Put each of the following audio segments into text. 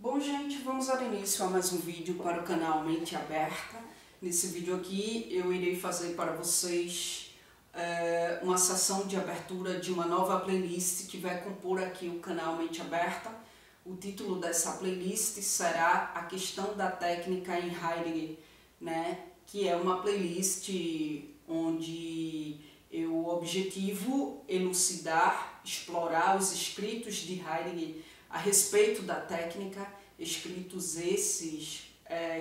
Bom, gente, vamos dar início a mais um vídeo para o canal Mente Aberta. Nesse vídeo aqui eu irei fazer para vocês uma sessão de abertura de uma nova playlist que vai compor aqui o canal Mente Aberta. O título dessa playlist será A Questão da Técnica em Heidegger, né? Que é uma playlist onde eu objetivo elucidar, explorar os escritos de Heidegger a respeito da técnica, escritos esses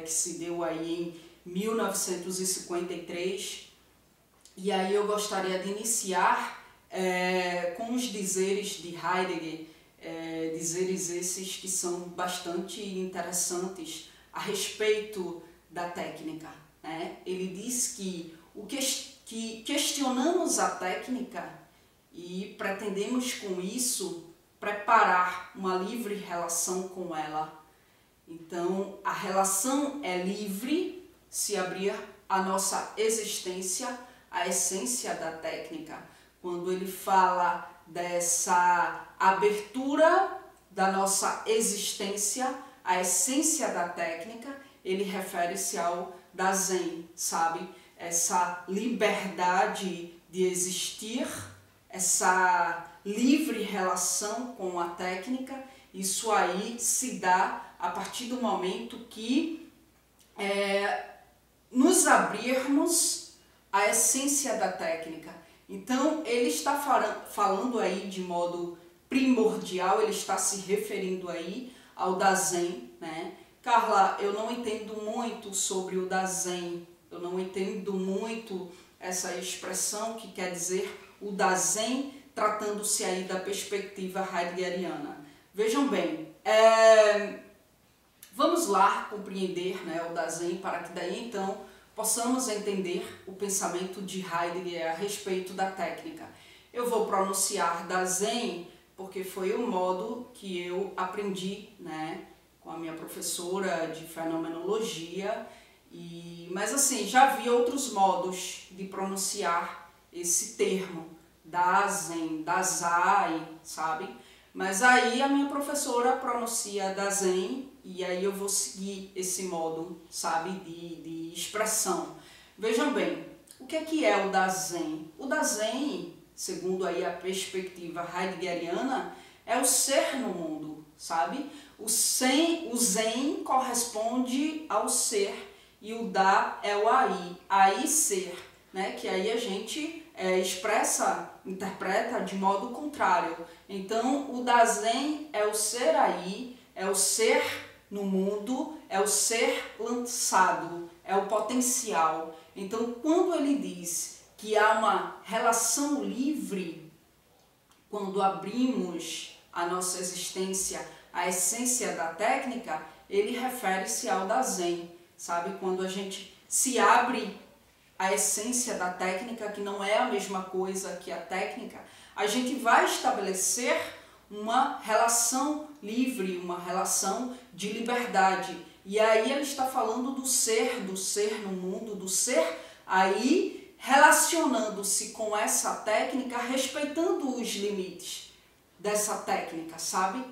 que se deu aí em 1953. E aí eu gostaria de iniciar com os dizeres de Heidegger, dizeres esses que são bastante interessantes a respeito da técnica, né? Ele diz que questionamos a técnica e pretendemos com isso preparar uma livre relação com ela. Então, a relação é livre se abrir a nossa existência, a essência da técnica. Quando ele fala dessa abertura da nossa existência, a essência da técnica, ele refere-se ao Dasein, sabe? Essa liberdade de existir, essa livre relação com a técnica. Isso aí se dá a partir do momento que nos abrirmos à essência da técnica. Então, ele está falando aí de modo primordial, ele está se referindo aí ao Dasein, né? Carla, eu não entendo muito sobre o Dasein, eu não entendo muito essa expressão que quer dizer o Dasein, tratando-se aí da perspectiva heideggeriana. Vejam bem, vamos lá compreender, né, o Dasein, para que daí então possamos entender o pensamento de Heidegger a respeito da técnica. Eu vou pronunciar Dasein porque foi o modo que eu aprendi, né, com a minha professora de fenomenologia, mas assim, já havia outros modos de pronunciar esse termo, Dasein, Dasein, sabe? Mas aí a minha professora pronuncia Dasein e aí eu vou seguir esse modo, sabe, de expressão. Vejam bem, o que é o Dasein? O Dasein, segundo aí a perspectiva heideggeriana, é o ser no mundo, sabe? O Zen corresponde ao ser e o Da é o aí ser, né? Que aí a gente interpreta de modo contrário. Então, o Dasein é o ser aí, é o ser no mundo, é o ser lançado, é o potencial. Então, quando ele diz que há uma relação livre, quando abrimos a nossa existência, a essência da técnica, ele refere-se ao Dasein, sabe? Quando a gente se abre a essência da técnica, que não é a mesma coisa que a técnica, a gente vai estabelecer uma relação livre, uma relação de liberdade. E aí ele está falando do ser no mundo, do ser aí relacionando-se com essa técnica, respeitando os limites dessa técnica, sabe?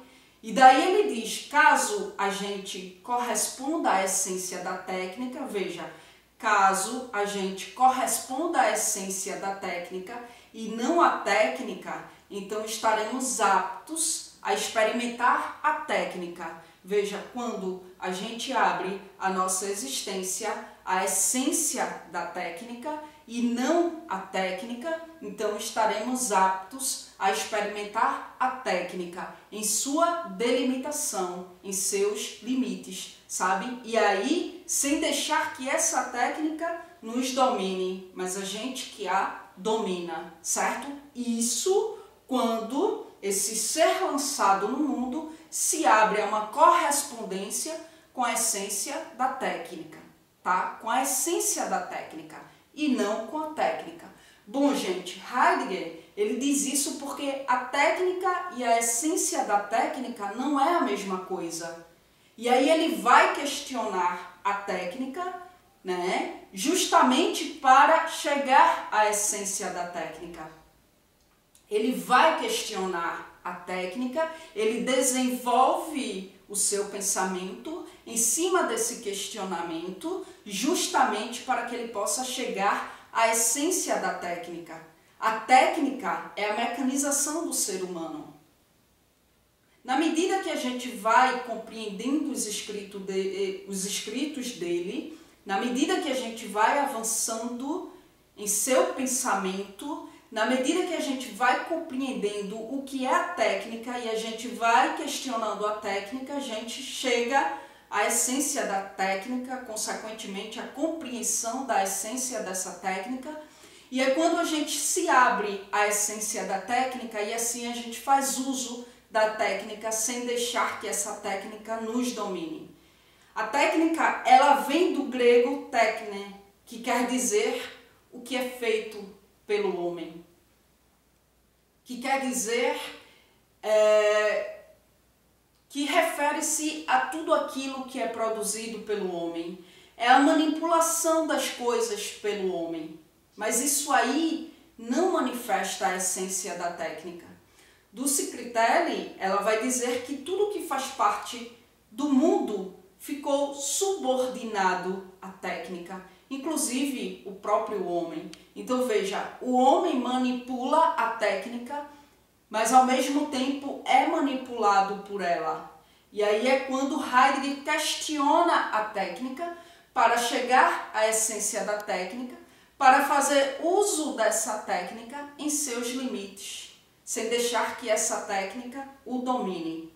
E daí ele diz, caso a gente corresponda à essência da técnica, veja, caso a gente corresponda à essência da técnica e não à técnica, então estaremos aptos a experimentar a técnica. Veja, quando a gente abre a nossa existência, a essência da técnica e não a técnica, então estaremos aptos a experimentar a técnica em sua delimitação, em seus limites, sabe? E aí, sem deixar que essa técnica nos domine, mas a gente que a domina, certo? Isso quando esse ser lançado no mundo se abre a uma correspondência com a essência da técnica, tá? Com a essência da técnica e não com a técnica. Bom, gente, Heidegger, ele diz isso porque a técnica e a essência da técnica não é a mesma coisa. E aí ele vai questionar a técnica, né, justamente para chegar à essência da técnica. Ele vai questionar a técnica, ele desenvolve o seu pensamento em cima desse questionamento, justamente para que ele possa chegar à essência da técnica. A técnica é a mecanização do ser humano. Na medida que a gente vai compreendendo os escritos dele, na medida que a gente vai avançando em seu pensamento, na medida que a gente vai compreendendo o que é a técnica e a gente vai questionando a técnica, a gente chega à essência da técnica, consequentemente a compreensão da essência dessa técnica. E é quando a gente se abre à essência da técnica e assim a gente faz uso da técnica sem deixar que essa técnica nos domine. A técnica, ela vem do grego tékne, que quer dizer o que é feito pelo homem. Que quer dizer que refere-se a tudo aquilo que é produzido pelo homem. É a manipulação das coisas pelo homem. Mas isso aí não manifesta a essência da técnica. Dulce Critelli, ela vai dizer que tudo que faz parte do mundo ficou subordinado à técnica, inclusive o próprio homem. Então veja, o homem manipula a técnica, mas ao mesmo tempo é manipulado por ela. E aí é quando Heidegger questiona a técnica para chegar à essência da técnica, para fazer uso dessa técnica em seus limites, sem deixar que essa técnica o domine.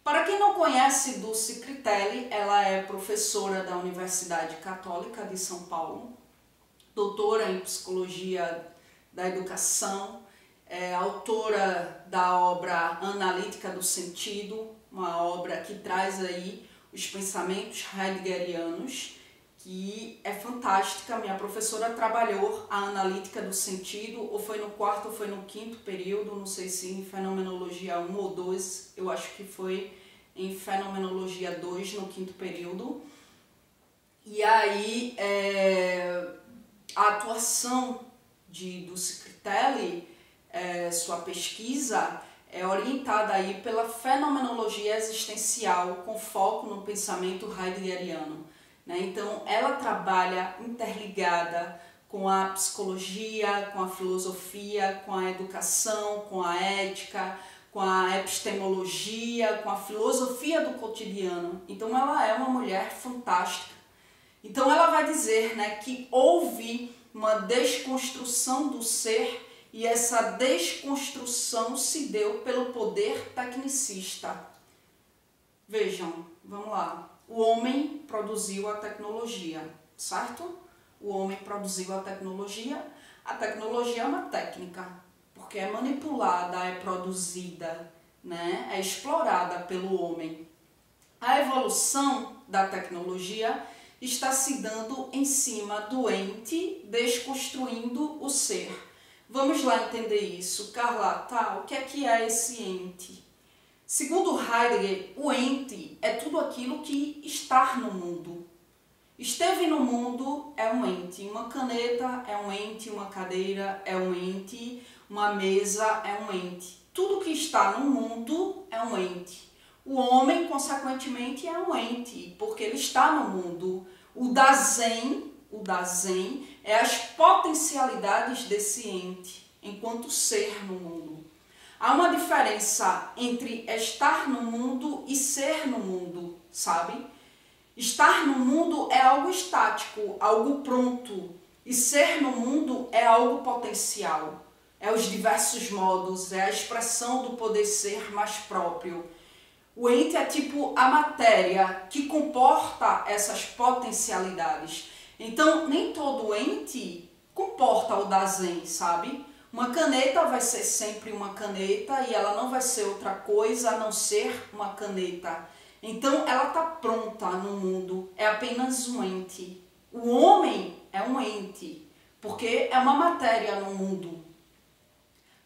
Para quem não conhece Dulce Critelli, ela é professora da Universidade Católica de São Paulo, doutora em Psicologia da Educação, é autora da obra Analítica do Sentido, uma obra que traz aí os pensamentos heideggerianos, que é fantástica. Minha professora trabalhou a analítica do sentido, ou foi no quarto ou foi no quinto período, não sei se em fenomenologia 1 ou 2, eu acho que foi em fenomenologia 2 no quinto período. E aí a atuação de Dulce Critelli, sua pesquisa, é orientada aí pela fenomenologia existencial com foco no pensamento heideggeriano. Então, ela trabalha interligada com a psicologia, com a filosofia, com a educação, com a ética, com a epistemologia, com a filosofia do cotidiano. Então, ela é uma mulher fantástica. Então, ela vai dizer, que houve uma desconstrução do ser e essa desconstrução se deu pelo poder tecnicista. Vejam, vamos lá. O homem produziu a tecnologia, certo? O homem produziu a tecnologia é uma técnica, porque é manipulada, é produzida, é explorada pelo homem. A evolução da tecnologia está se dando em cima do ente, desconstruindo o ser. Vamos lá entender isso. Carla, o que é esse ente? Segundo Heidegger, o ente é tudo aquilo que está no mundo. Esteve no mundo é um ente. Uma caneta é um ente, uma cadeira é um ente, uma mesa é um ente. Tudo que está no mundo é um ente. O homem, consequentemente, é um ente, porque ele está no mundo. O Dasein é as potencialidades desse ente, enquanto ser no mundo. Há uma diferença entre estar no mundo e ser no mundo, sabe? Estar no mundo é algo estático, algo pronto. E ser no mundo é algo potencial. É os diversos modos, é a expressão do poder ser mais próprio. O ente é tipo a matéria que comporta essas potencialidades. Então, nem todo ente comporta o Dasein, sabe? Uma caneta vai ser sempre uma caneta e ela não vai ser outra coisa a não ser uma caneta. Então, ela está pronta no mundo, é apenas um ente. O homem é um ente, porque é uma matéria no mundo.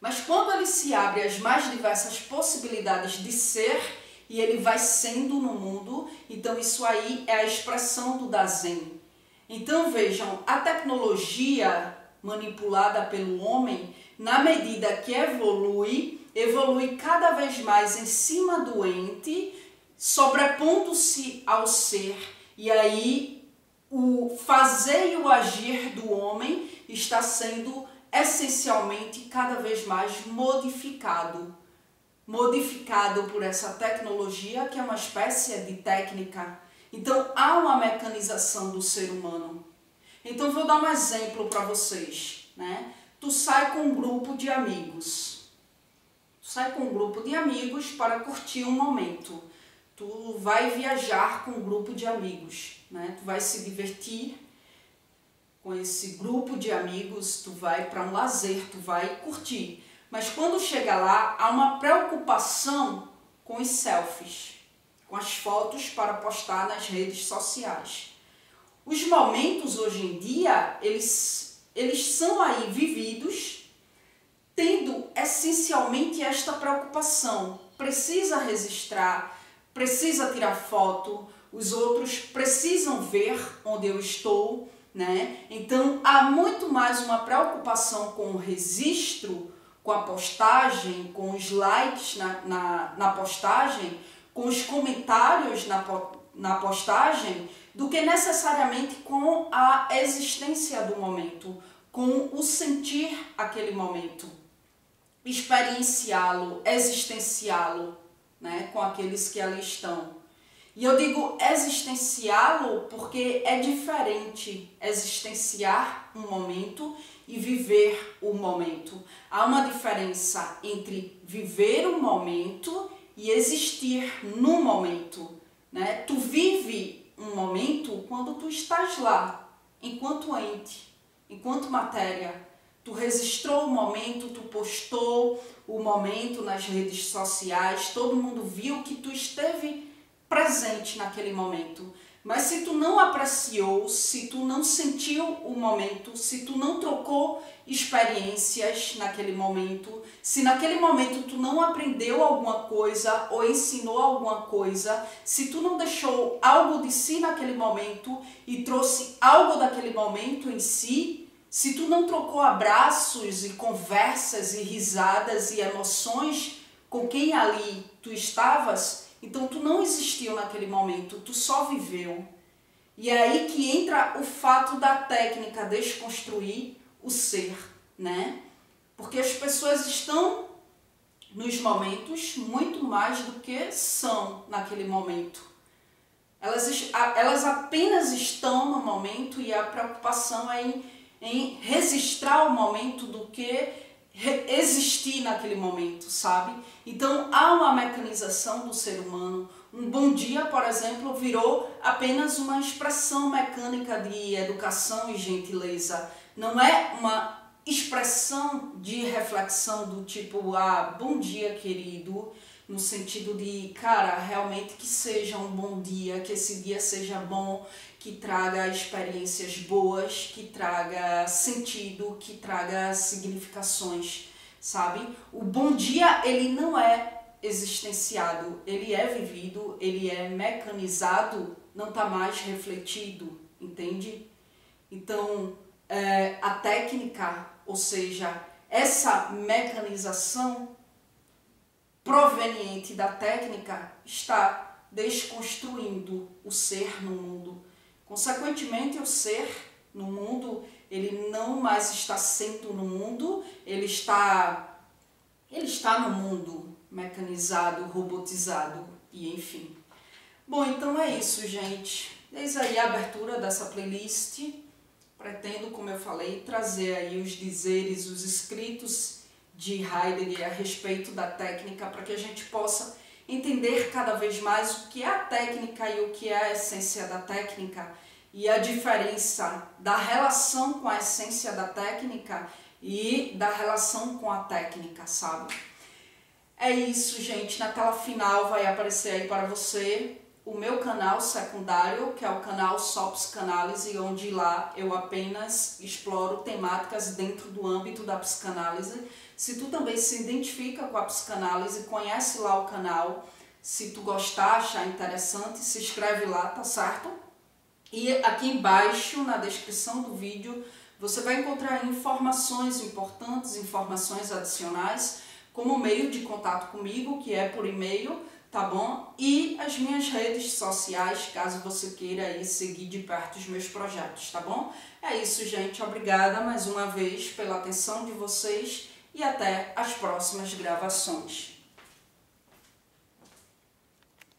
Mas quando ele se abre às mais diversas possibilidades de ser, e ele vai sendo no mundo, então isso aí é a expressão do Dasein. Então vejam, a tecnologia manipulada pelo homem, na medida que evolui cada vez mais em cima do ente, sobrepondo-se ao ser, e aí o fazer e o agir do homem está sendo essencialmente cada vez mais modificado por essa tecnologia, que é uma espécie de técnica. Então há uma mecanização do ser humano. Então vou dar um exemplo para vocês, né? Tu sai com um grupo de amigos. Para curtir um momento. Tu vai viajar com um grupo de amigos, né? Tu vai se divertir com esse grupo de amigos, tu vai para um lazer, tu vai curtir. Mas quando chega lá, há uma preocupação com os selfies, com as fotos para postar nas redes sociais. Os momentos hoje em dia, eles são aí vividos tendo essencialmente esta preocupação. Precisa registrar, precisa tirar foto, os outros precisam ver onde eu estou, né? Então há muito mais uma preocupação com o registro, com a postagem, com os likes na postagem, com os comentários na postagem, do que necessariamente com a existência do momento, com o sentir aquele momento, experienciá-lo, existenciá-lo, né, com aqueles que ali estão. E eu digo existenciá-lo porque é diferente existenciar um momento e viver o momento. Há uma diferença entre viver um momento e existir no momento, né? Tu vive um momento quando tu estás lá, enquanto ente, enquanto matéria. Tu registrou o momento, tu postou o momento nas redes sociais, todo mundo viu que tu esteve presente naquele momento. Mas se tu não apreciou, se tu não sentiu o momento, se tu não trocou experiências naquele momento, se naquele momento tu não aprendeu alguma coisa ou ensinou alguma coisa, se tu não deixou algo de si naquele momento e trouxe algo daquele momento em si, se tu não trocou abraços e conversas e risadas e emoções com quem ali tu estavas, então tu não existiu naquele momento, tu só viveu. E é aí que entra o fato da técnica desconstruir o ser, né? Porque as pessoas estão nos momentos muito mais do que são naquele momento. Elas apenas estão no momento e a preocupação é em registrar o momento do que existir naquele momento, sabe? Então há uma mecanização do ser humano. Um bom dia, por exemplo, virou apenas uma expressão mecânica de educação e gentileza. Não é uma expressão de reflexão do tipo, bom dia, querido, no sentido de, cara, realmente que seja um bom dia, que esse dia seja bom, que traga experiências boas, que traga sentido, que traga significações, sabe? O bom dia, ele não é existenciado, ele é vivido, ele é mecanizado, não está mais refletido, entende? Então, a técnica, ou seja, essa mecanização proveniente da técnica está desconstruindo o ser no mundo. Consequentemente, o ser no mundo, ele não mais está sendo no mundo, ele está no mundo mecanizado, robotizado e enfim. Bom, então é isso, gente. Eis aí a abertura dessa playlist. Pretendo, como eu falei, trazer aí os dizeres, os escritos de Heidegger a respeito da técnica para que a gente possa entender cada vez mais o que é a técnica e o que é a essência da técnica e a diferença da relação com a essência da técnica e da relação com a técnica, sabe? É isso, gente. Na tela final vai aparecer aí para você o meu canal secundário, que é o canal Só Psicanálise, onde lá eu apenas exploro temáticas dentro do âmbito da psicanálise. Se tu também se identifica com a psicanálise, conhece lá o canal. Se tu gostar, achar interessante, se inscreve lá, tá certo? E aqui embaixo, na descrição do vídeo, você vai encontrar informações importantes, informações adicionais, como meio de contato comigo, que é por e-mail, tá bom? E as minhas redes sociais, caso você queira aí seguir de perto os meus projetos, tá bom? É isso, gente. Obrigada mais uma vez pela atenção de vocês e até as próximas gravações.